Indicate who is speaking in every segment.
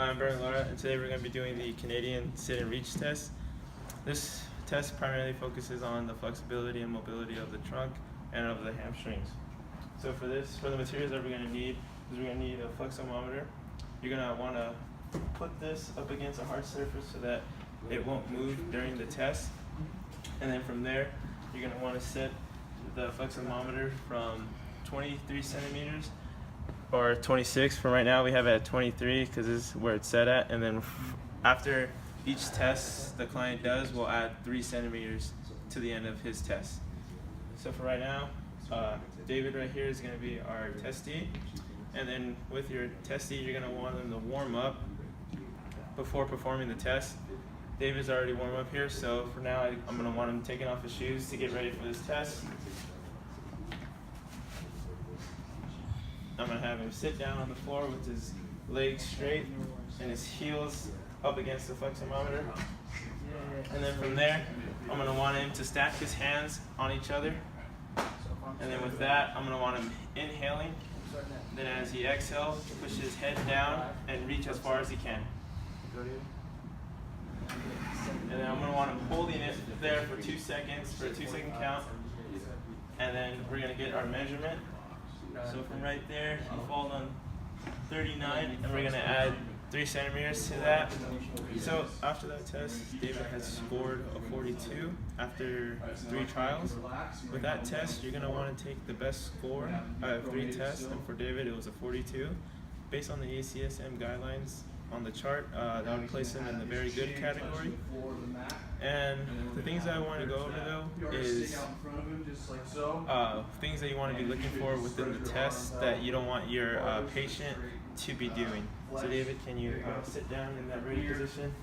Speaker 1: I'm Bernardino, Lara, and today we're going to be doing the Canadian sit and reach test. This test primarily focuses on the flexibility and mobility of the trunk and of the hamstrings. So for the materials that we're going to need, we're going to need a flexometer. You're going to want to put this up against a hard surface so that it won't move during the test. And then from there, you're going to want to set the flexometer from 23 centimeters or 26. For right now we have it at 23 because this is where it's set at, and then after each test the client does, we'll add 3 centimeters to the end of his test. So for right now, David right here is going to be our testee, and then with your testee you're going to want them to warm up before performing the test. David's already warm up here, so for now I'm going to want him taking off his shoes to get ready for this test. I'm going to have him sit down on the floor with his legs straight and his heels up against the flexometer. And then from there, I'm going to want him to stack his hands on each other. And then with that, I'm going to want him inhaling. Then as he exhales, push his head down and reach as far as he can. And then I'm going to want him holding it there for 2 seconds, for a 2-second count. And then we're going to get our measurement. So from right there, he falls on 39, and we're going to add 3 centimeters to that. So after that test, David has scored a 42 after 3 trials. With that test, you're going to want to take the best score out of 3 tests, and for David it was a 42. Based on the ACSM guidelines on the chart, that would place him in the very good category. And the things that I want to go over though is things that you want to be looking for within the test that you don't want your patient to be doing. So David, can you sit down in that ready position?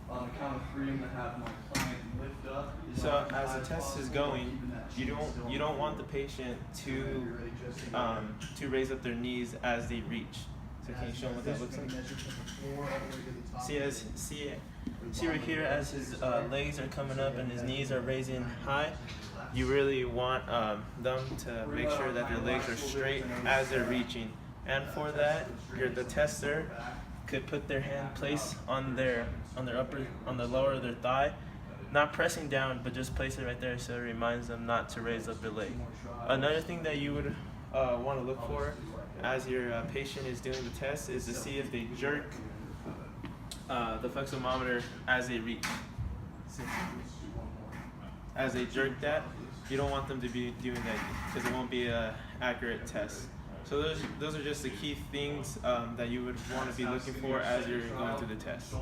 Speaker 2: On the count of 3, I'm going to have my client lift up.
Speaker 1: So as the test is going, you don't want the patient to raise up their knees as they reach. So can you show them what that looks like? See right here, as his legs are coming up and his knees are raising high, you really want them to make sure that their legs are straight as they're reaching. And for that, the tester could put their hand place on the lower of their thigh, not pressing down, but just place it right there so it reminds them not to raise up their leg. Another thing that you would want to look for as your patient is doing the test is to see if they jerk the flexometer as they reach. As they jerk that, you don't want them to be doing that because it won't be an accurate test. So those are just the key things that you would want to be looking for as you're going through the test.